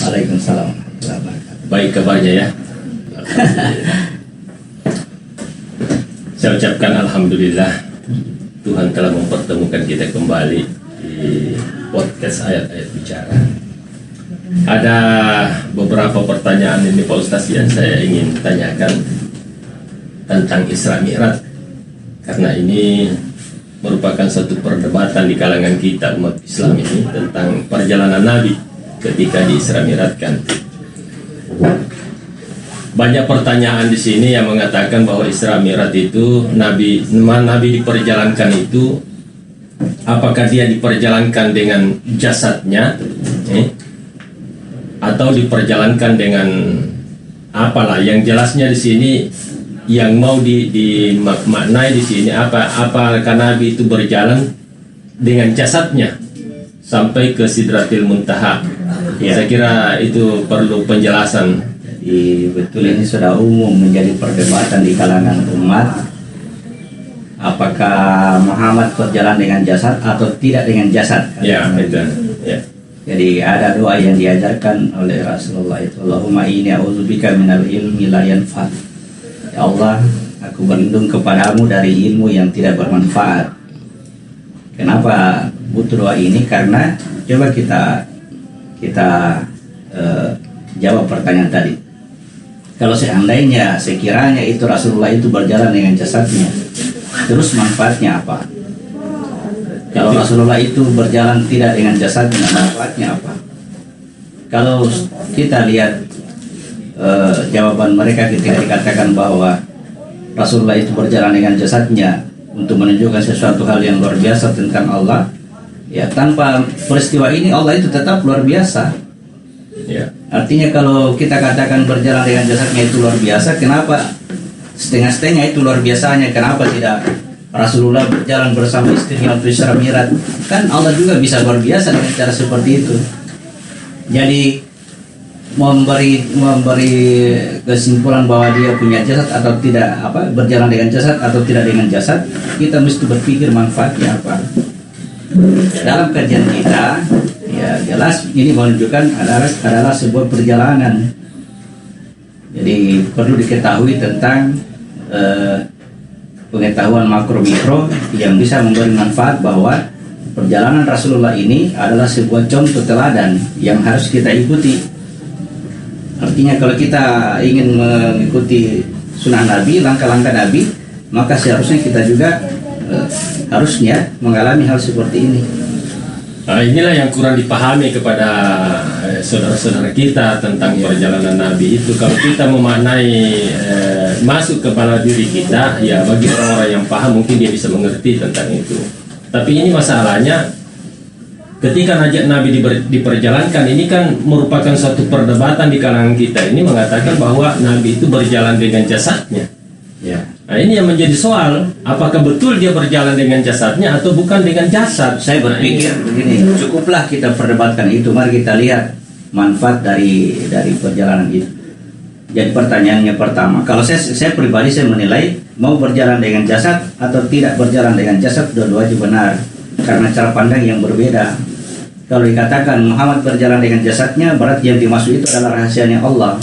Waalaikumsalam. Baik kabarnya ya. Saya ucapkan alhamdulillah, Tuhan telah mempertemukan kita kembali di podcast ayat-ayat bicara. Ada beberapa pertanyaan ini Pak Ustaz yang saya ingin tanyakan tentang Isra Mi'raj, karena ini merupakan satu perdebatan di kalangan kita umat Islam ini tentang perjalanan Nabi ketika di Isra Mi'rajkan. Banyak pertanyaan di sini yang mengatakan bahwa Isra Mi'raj itu Nabi diperjalankan itu, apakah dia diperjalankan dengan jasadnya, atau diperjalankan dengan apalah? Yang jelasnya di sini yang mau dimaknai di sini apakah Nabi itu berjalan dengan jasadnya sampai ke Sidratil Muntaha? Ya. Saya kira itu perlu penjelasan. Betul, ini sudah umum menjadi perdebatan di kalangan umat. Apakah Muhammad berjalan dengan jasad atau tidak dengan jasad? Ya, itu. Ya. Jadi ada doa yang diajarkan oleh Rasulullah itu, Allahumma inni a'udzubika minal ilmi la yanfa'. Ya Allah, aku berlindung kepadamu dari ilmu yang tidak bermanfaat. Kenapa butuh doa ini? Karena coba kita jawab pertanyaan tadi. Kalau sekiranya itu Rasulullah itu berjalan dengan jasadnya, terus manfaatnya apa? Kalau Rasulullah itu berjalan tidak dengan jasadnya, manfaatnya apa? Kalau kita lihat jawaban mereka ketika dikatakan bahwa Rasulullah itu berjalan dengan jasadnya untuk menunjukkan sesuatu hal yang luar biasa tentang Allah, ya tanpa peristiwa ini Allah itu tetap luar biasa. Ya. Artinya kalau kita katakan berjalan dengan jasadnya itu luar biasa, kenapa setengah-setengah itu luar biasanya? Kenapa tidak Rasulullah berjalan bersama istrinya untuk Isra Mi'raj? Kan Allah juga bisa luar biasa dengan cara seperti itu. Jadi memberi kesimpulan bahwa dia punya jasad atau tidak, berjalan dengan jasad atau tidak dengan jasad, kita mesti berpikir manfaatnya apa. Dalam kajian kita, ya jelas ini menunjukkan adalah sebuah perjalanan. Jadi perlu diketahui tentang pengetahuan makro mikro yang bisa memberi manfaat bahwa perjalanan Rasulullah ini adalah sebuah contoh teladan yang harus kita ikuti. Artinya kalau kita ingin mengikuti sunnah Nabi, langkah-langkah Nabi, maka seharusnya kita juga harusnya mengalami hal seperti ini. Nah, inilah yang kurang dipahami kepada saudara-saudara kita tentang perjalanan Nabi itu. Kalau kita memaknai masuk kepada diri kita, ya bagi orang-orang yang paham mungkin dia bisa mengerti tentang itu. Tapi ini masalahnya, ketika najat Nabi diperjalankan, ini kan merupakan suatu perdebatan di kalangan kita. Ini mengatakan bahwa Nabi itu berjalan dengan jasadnya. Ya. Nah, ini yang menjadi soal, apakah betul dia berjalan dengan jasadnya atau bukan dengan jasad? Saya berpikir begini, cukuplah kita perdebatkan itu. Mari kita lihat manfaat dari perjalanan itu. Jadi pertanyaannya pertama, kalau saya pribadi saya menilai mau berjalan dengan jasad atau tidak berjalan dengan jasad, dua-duanya benar karena cara pandang yang berbeda. Kalau dikatakan Muhammad berjalan dengan jasadnya, berarti yang dimaksud itu adalah rahasianya Allah.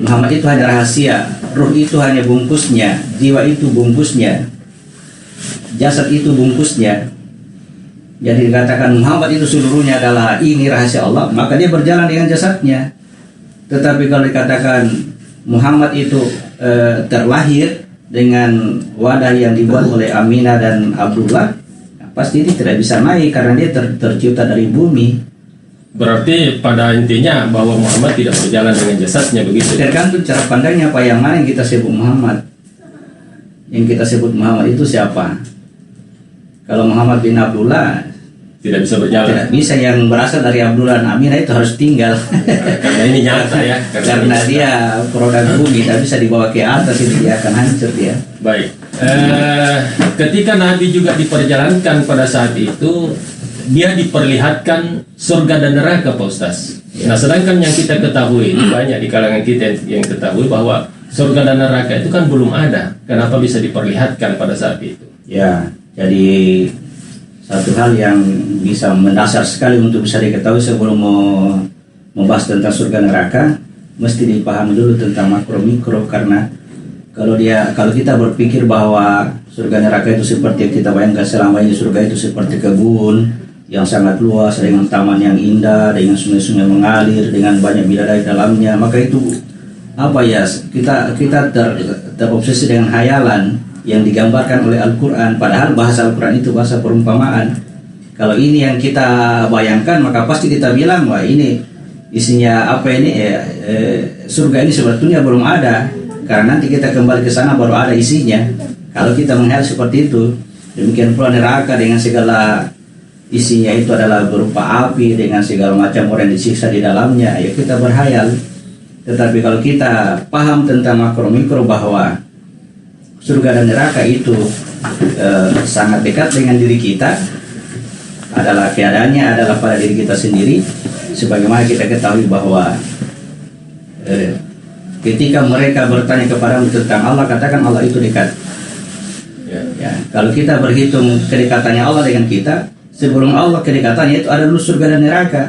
Muhammad itu hanya rahasia, ruh itu hanya bungkusnya, jiwa itu bungkusnya, jasad itu bungkusnya. Jadi dikatakan Muhammad itu seluruhnya adalah ini rahasia Allah, maka dia berjalan dengan jasadnya. Tetapi kalau dikatakan Muhammad itu terlahir dengan wadah yang dibuat oleh Aminah dan Abdullah, pasti ini tidak bisa naik karena dia tercipta dari bumi. Berarti pada intinya bahwa Muhammad tidak berjalan dengan jasadnya, begitu? Tergantung cara pandangnya apa yang mana yang kita sebut Muhammad. Yang kita sebut Muhammad itu siapa? Kalau Muhammad bin Abdullah tidak bisa berjalan. Tidak bisa, yang berasal dari Abdullah dan Aminah itu harus tinggal. Karena ini nyata ya. Karena dia produk bumi, tidak bisa dibawa ke atas, ini dia akan hancur dia. Baik. Ketika Nabi juga diperjalankan pada saat itu, dia diperlihatkan surga dan neraka, Pak Ustaz. Nah, sedangkan yang kita ketahui, banyak di kalangan kita yang ketahui bahwa surga dan neraka itu kan belum ada. Kenapa bisa diperlihatkan pada saat itu? Ya, jadi satu hal yang bisa mendasar sekali untuk bisa diketahui sebelum membahas tentang surga neraka, mesti dipahami dulu tentang makro mikro, karena kalau kita berpikir bahwa surga neraka itu seperti yang kita bayangkan selama ini, surga itu seperti kebun yang sangat luas dengan taman yang indah, dengan sungai-sungai mengalir, dengan banyak bidadari dalamnya, maka itu kita terobsesi dengan hayalan yang digambarkan oleh Al-Quran, padahal bahasa Al-Quran itu bahasa perumpamaan. Kalau ini yang kita bayangkan, maka pasti kita bilang, wah ini isinya surga ini sebetulnya belum ada, karena nanti kita kembali ke sana baru ada isinya. Kalau kita menghayal seperti itu, demikian pula neraka dengan segala isinya itu adalah berupa api dengan segala macam orang disiksa di dalamnya, ya kita berhayal. Tetapi kalau kita paham tentang makro mikro bahwa surga dan neraka itu sangat dekat dengan diri kita, adalah keadaannya adalah pada diri kita sendiri, sebagaimana kita ketahui bahwa ketika mereka bertanya kepadamu tentang Allah, katakan Allah itu dekat. Ya, kalau kita berhitung kedekatannya Allah dengan kita, sebelum Allah kedekatannya itu ada dulu surga dan neraka.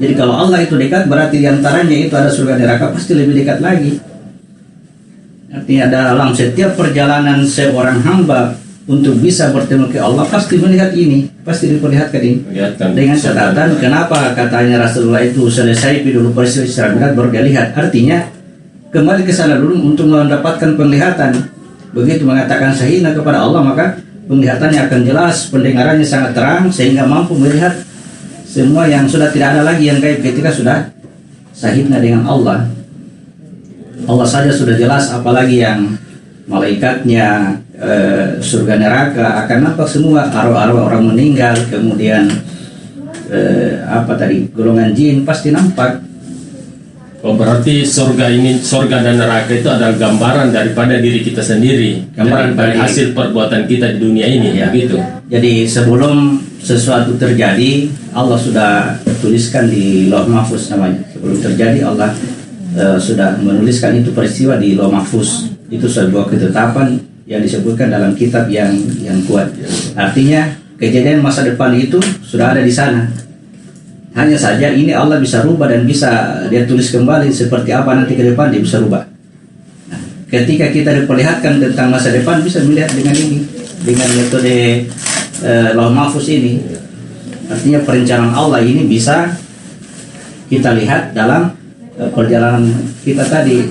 Jadi kalau Allah itu dekat, berarti diantaranya itu ada surga dan neraka, pasti lebih dekat lagi. Artinya dalam setiap perjalanan seorang hamba untuk bisa bertemu ke Allah, pasti melihat ini, pasti diperlihatkan ini. Dengan catatan, kenapa katanya Rasulullah itu selesai dulu peristiwa Isra Mi'raj baru dia lihat. Artinya kembali ke sana dulu untuk mendapatkan penglihatan. Begitu mengatakan syahidna kepada Allah, maka penglihatannya akan jelas, pendengarannya sangat terang, sehingga mampu melihat semua yang sudah tidak ada lagi yang gaib ketika sudah syahidna dengan Allah. Allah saja sudah jelas, apalagi yang malaikatnya, surga neraka akan nampak semua, arwah-arwah orang meninggal, kemudian golongan jin pasti nampak. Oh, berarti surga dan neraka itu adalah gambaran daripada diri kita sendiri, gambaran dari hasil perbuatan kita di dunia ini, ya. Begitu. Jadi sebelum sesuatu terjadi, Allah sudah tuliskan di Lauh Mahfuz namanya. Sebelum terjadi Allah sudah menuliskan itu peristiwa di Lauh Mahfuz. Itu sebuah ketetapan yang disebutkan dalam kitab yang kuat. Artinya kejadian masa depan itu sudah ada di sana. Hanya saja ini Allah bisa rubah dan bisa dia tulis kembali seperti apa nanti ke depan, dia bisa rubah. Nah, ketika kita diperlihatkan tentang masa depan, bisa melihat dengan ini, dengan metode Lauh Mahfuz ini. Artinya perencanaan Allah ini bisa kita lihat dalam perjalanan kita tadi.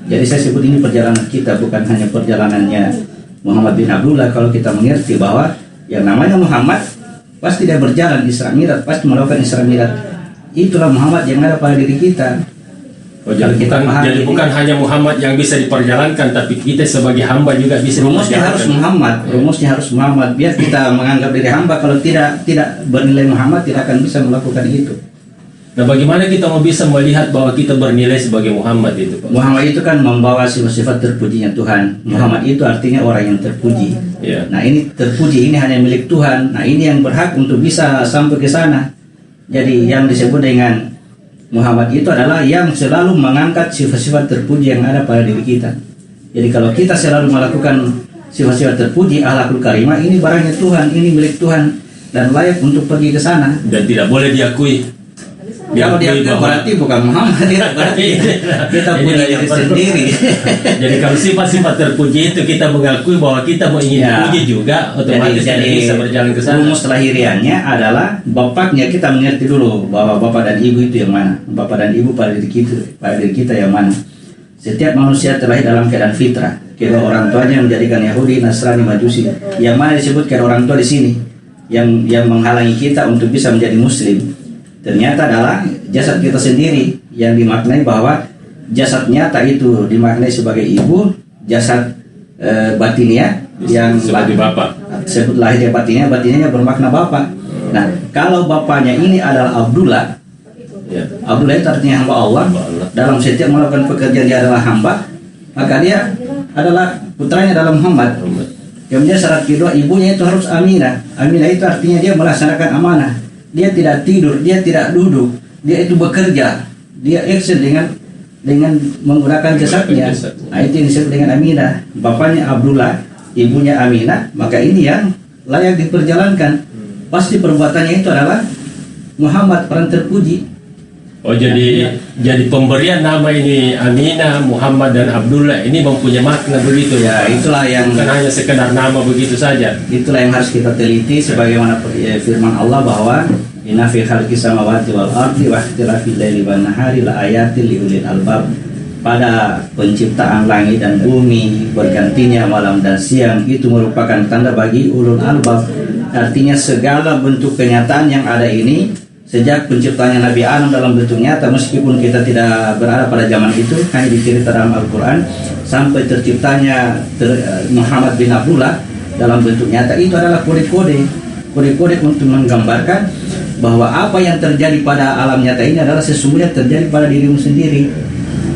Jadi saya sebut ini perjalanan kita, bukan hanya perjalanannya Muhammad bin Abdullah. Kalau kita mengerti bahwa yang namanya Muhammad, pasti dia berjalan Isra Mi'raj, pasti melakukan Isra Mi'raj. Itulah Muhammad yang ada pada diri kita. Jadi bukan hanya Muhammad yang bisa diperjalankan, tapi kita sebagai hamba juga bisa. Rumusnya harus Muhammad. Rumusnya harus Muhammad. Biar kita menganggap diri hamba, kalau tidak bernilai Muhammad, tidak akan bisa melakukan itu. Nah, bagaimana kita mau bisa melihat bahwa kita bernilai sebagai Muhammad itu, Pak? Muhammad itu kan membawa sifat-sifat terpujinya Tuhan. Muhammad itu artinya orang yang terpuji. Nah, ini terpuji, ini hanya milik Tuhan. Nah, ini yang berhak untuk bisa sampai ke sana. Jadi yang disebut dengan Muhammad itu adalah yang selalu mengangkat sifat-sifat terpuji yang ada pada diri kita. Jadi kalau kita selalu melakukan sifat-sifat terpuji, akhlakul karimah, ini barangnya Tuhan, ini milik Tuhan dan layak untuk pergi ke sana. Dan tidak boleh diakui. Kalau dia berarti bukan Muhammad, berarti kita punya diri sendiri. Jadi kalau sifat-sifat terpuji itu kita mengakui bahwa kita mau ingin dipuji juga, otomatis jadi bisa berjalan ke sana. Rumus lahiriannya adalah bapaknya, kita mengerti dulu bahwa bapak dan ibu itu yang mana. Bapak dan ibu pada diri kita yang mana. Setiap manusia terlahir dalam keadaan fitrah. Kedua orang tuanya menjadikan Yahudi, Nasrani, Majusi. Yang mana disebutkan orang tua di sini yang menghalangi kita untuk bisa menjadi Muslim. Ternyata adalah jasad kita sendiri yang dimaknai bahwa jasad nyata itu dimaknai sebagai ibu, jasad batinnya yang sebagai bapak. Sebut lahir batinnya bermakna bapak. Nah, kalau bapaknya ini adalah Abdullah, Abdullah itu artinya hamba Allah. Dalam setiap melakukan pekerjaan dia adalah hamba, maka dia adalah putranya adalah Muhammad. Kemudian syarat kedua, ibunya itu harus Aminah. Aminah itu artinya dia melaksanakan amanah. Dia tidak tidur, dia tidak duduk, dia itu bekerja, dia action dengan menggunakan jasadnya. Nah, itu yang disebut dengan Aminah. Bapaknya Abdullah, ibunya Aminah, maka ini yang layak diperjalankan. Pasti perbuatannya itu adalah Muhammad, orang terpuji. Oh, jadi pemberian nama ini Aminah, Muhammad dan Abdullah ini mempunyai makna begitu. Ya, itulah yang bukan hanya sekedar nama begitu saja. Itulah yang harus kita teliti sebagaimana firman Allah bahwa inna fi khalqis samawati wal ardi wa ikhtilafil laili wan nahari la ayatil liulil albab. Pada penciptaan langit dan bumi, bergantinya malam dan siang, itu merupakan tanda bagi ulul albab. Artinya segala bentuk kenyataan yang ada ini sejak penciptanya Nabi Adam dalam bentuk nyata, meskipun kita tidak berada pada zaman itu, hanya dicerita dalam Al-Quran, sampai terciptanya Muhammad bin Abdullah dalam bentuk nyata, itu adalah kode-kode untuk menggambarkan bahwa apa yang terjadi pada alam nyata ini adalah sesungguhnya terjadi pada dirimu sendiri.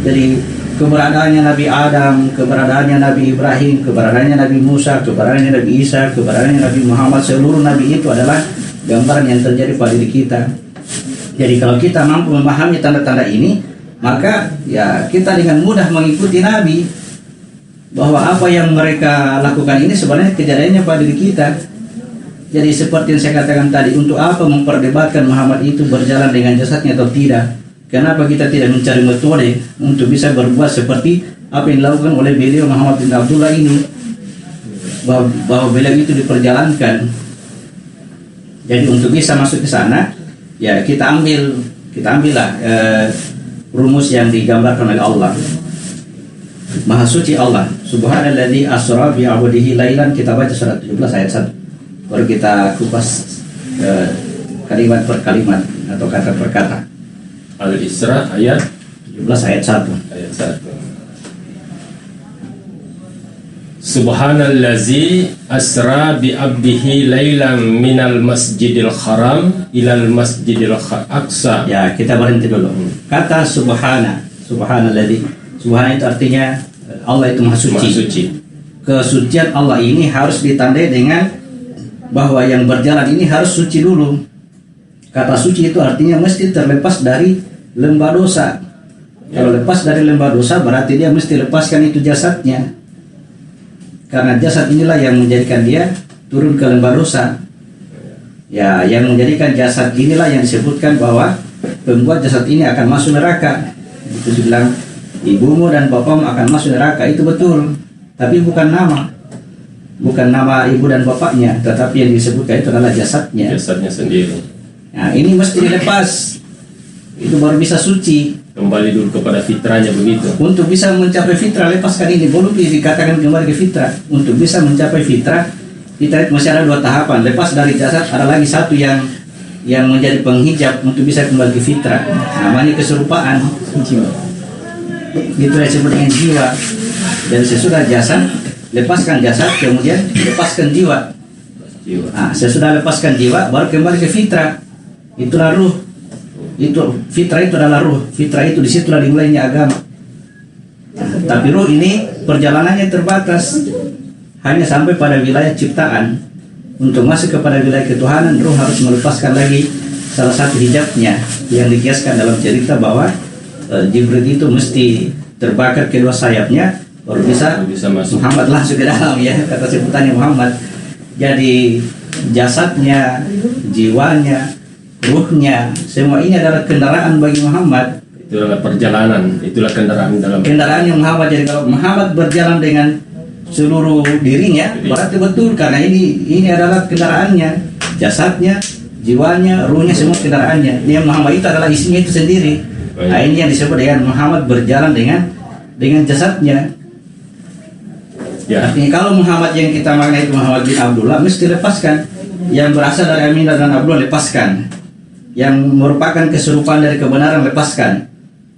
Jadi keberadaannya Nabi Adam, keberadaannya Nabi Ibrahim, keberadaannya Nabi Musa, keberadaannya Nabi Isa, keberadaannya Nabi Muhammad, seluruh Nabi itu adalah gambaran yang terjadi pada diri kita. Jadi kalau kita mampu memahami tanda-tanda ini, maka ya kita dengan mudah mengikuti Nabi, bahwa apa yang mereka lakukan ini sebenarnya kejadiannya pada diri kita. Jadi seperti yang saya katakan tadi, untuk apa memperdebatkan Muhammad itu berjalan dengan jasadnya atau tidak? Kenapa kita tidak mencari metode untuk bisa berbuat seperti apa yang dilakukan oleh beliau Muhammad bin Abdullah ini, bahwa beliau itu diperjalankan. Jadi untuk bisa masuk ke sana, ya kita ambillah rumus yang digambarkan oleh Allah. Maha suci Allah, subhanalladzi asra bi 'abdihi lailan. Kita baca surat 17 ayat 1. Baru kita kupas kalimat per kalimat atau kata per kata. Al-Isra ayat 17 ayat 1. Ayat 1. Subhanallazi asra bi 'abdihi lailan minal masjidil haram ilal masjidil aqsa. Ya, kita berhenti dulu. Kata subhanalladzi. Subhana itu artinya Allah itu maha suci. Maha suci. Kesucian Allah ini harus ditandai dengan bahwa yang berjalan ini harus suci dulu. Kata suci itu artinya mesti terlepas dari lembah dosa. Kalau lepas dari lembah dosa berarti dia mesti lepaskan itu jasadnya. Karena jasad inilah yang menjadikan dia turun ke lembah dosa. Ya, yang menjadikan jasad inilah yang disebutkan bahwa pembuat jasad ini akan masuk neraka. Itu dibilang ibumu dan bapakmu akan masuk neraka, itu betul. Tapi bukan nama ibu dan bapaknya, tetapi yang disebutkan itu adalah jasadnya. Jasadnya sendiri. Nah, ini mesti dilepas. Itu baru bisa suci. Kembali dulu kepada fitrahnya begitu. Untuk bisa mencapai fitrah, lepaskan ini. Belum dikatakan kembali ke fitrah. Untuk bisa mencapai fitrah, kita masih ada 2 tahapan. Lepas dari jasad, ada lagi satu yang menjadi penghijab untuk bisa kembali ke fitrah. Namanya keserupaan. Itu yang disebut dengan jiwa. Dan sesudah jasad, lepaskan jasad, kemudian lepaskan jiwa. Nah, sesudah lepaskan jiwa, baru kembali ke fitrah. Itulah ruh. Itu fitrah itu adalah ruh. Fitrah itu disitulah dimulainya agama. Tapi ruh ini perjalanannya terbatas, hanya sampai pada wilayah ciptaan. Untuk masuk kepada wilayah ketuhanan, ruh harus melepaskan lagi salah satu hijabnya, yang dikiaskan dalam cerita bahwa Jibril itu mesti terbakar kedua sayapnya baru bisa masuk. Muhammad langsung ke dalam, ya, kata sebutannya Muhammad. Jadi jasadnya, jiwanya, ruhnya, semua ini adalah kendaraan bagi Muhammad. Itu adalah perjalanan, itulah kendaraannya Muhammad. Jadi kalau Muhammad berjalan dengan seluruh dirinya, berarti betul, karena ini adalah kendaraannya, jasadnya, jiwanya, ruhnya, semua kendaraannya. Dia Muhammad itu adalah isinya itu sendiri. Nah, ini yang disebut dengan Muhammad berjalan dengan jasadnya. Ya. Artinya kalau Muhammad yang kita maknai itu Muhammad bin Abdullah, mesti lepaskan. Yang berasal dari Aminah dan Abdullah, lepaskan. Yang merupakan keserupaan dari kebenaran, lepaskan.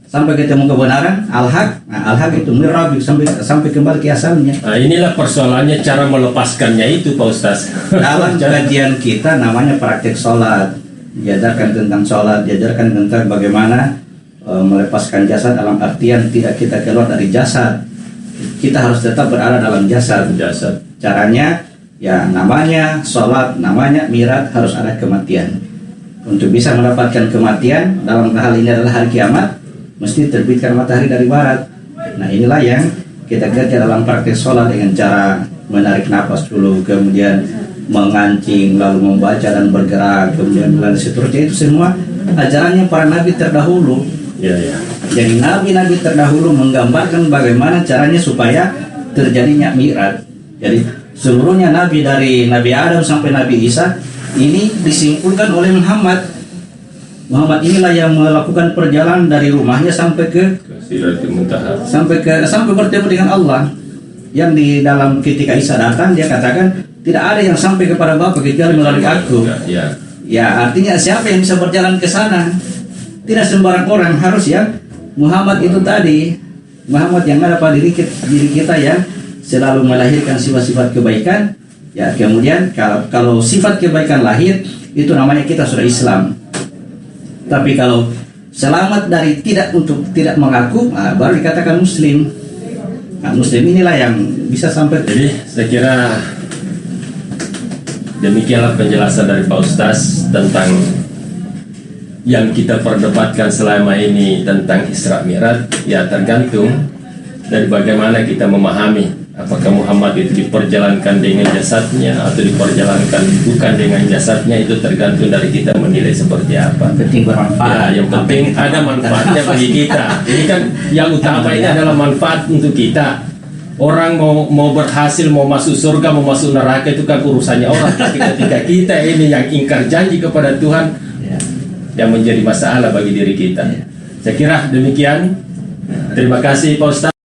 Sampai ketemu kebenaran, al-haq. Nah, al-haq itu mirabik, sampai kembali ke asalnya. Nah, inilah persoalannya, cara melepaskannya itu, Pak Ustaz. Dalam kajian kita namanya praktek sholat. Diajarkan tentang sholat, diajarkan tentang bagaimana melepaskan jasad, dalam artian tidak kita keluar dari jasad. Kita harus tetap berada dalam jasad. Caranya, ya namanya sholat, namanya mirat, harus ada kematian. Untuk bisa mendapatkan kematian, dalam hal ini adalah hari kiamat, mesti terbitkan matahari dari barat. Nah, inilah yang kita kerja dalam praktek sholat dengan cara menarik nafas dulu, kemudian mengancing, lalu membaca dan bergerak, kemudian dan seterusnya. Itu semua ajarannya para nabi terdahulu. Ya, ya. Jadi nabi-nabi terdahulu menggambarkan bagaimana caranya supaya terjadinya Mi'raj. Jadi seluruhnya nabi dari Nabi Adam sampai Nabi Isa ini disimpulkan oleh Muhammad. Muhammad inilah yang melakukan perjalanan dari rumahnya sampai ke Sidratul Muntaha. sampai bertemu dengan Allah. Yang di dalam ketika Isa datang dia katakan tidak ada yang sampai kepada Bapa kecuali melalui aku. Ya. Ya, artinya siapa yang bisa berjalan ke sana? Tidak sembarang orang, harus ya Muhammad itu tadi. Muhammad yang ada pada diri kita yang selalu melahirkan sifat-sifat kebaikan. Ya, kemudian kalau sifat kebaikan lahir, itu namanya kita sudah Islam. Tapi kalau selamat dari tidak mengaku, baru dikatakan Muslim. Nah, Muslim inilah yang bisa sampai. Jadi saya kira demikianlah penjelasan dari Pak Ustaz tentang yang kita perdebatkan selama ini tentang Isra Mi'raj. Ya, tergantung dari bagaimana kita memahami. Apakah Muhammad itu diperjalankan dengan jasadnya atau diperjalankan bukan dengan jasadnya, itu tergantung dari kita menilai seperti apa. Penting bermanfaat. Ya, yang penting ada manfaatnya bagi kita. Ini kan yang utama ini adalah manfaat untuk kita. Orang mau berhasil, mau masuk surga, mau masuk neraka, itu kan urusannya orang. Tapi ketika kita ini yang ingkar janji kepada Tuhan, yang menjadi masalah bagi diri kita. Saya kira demikian. Terima kasih Pak Ustaz.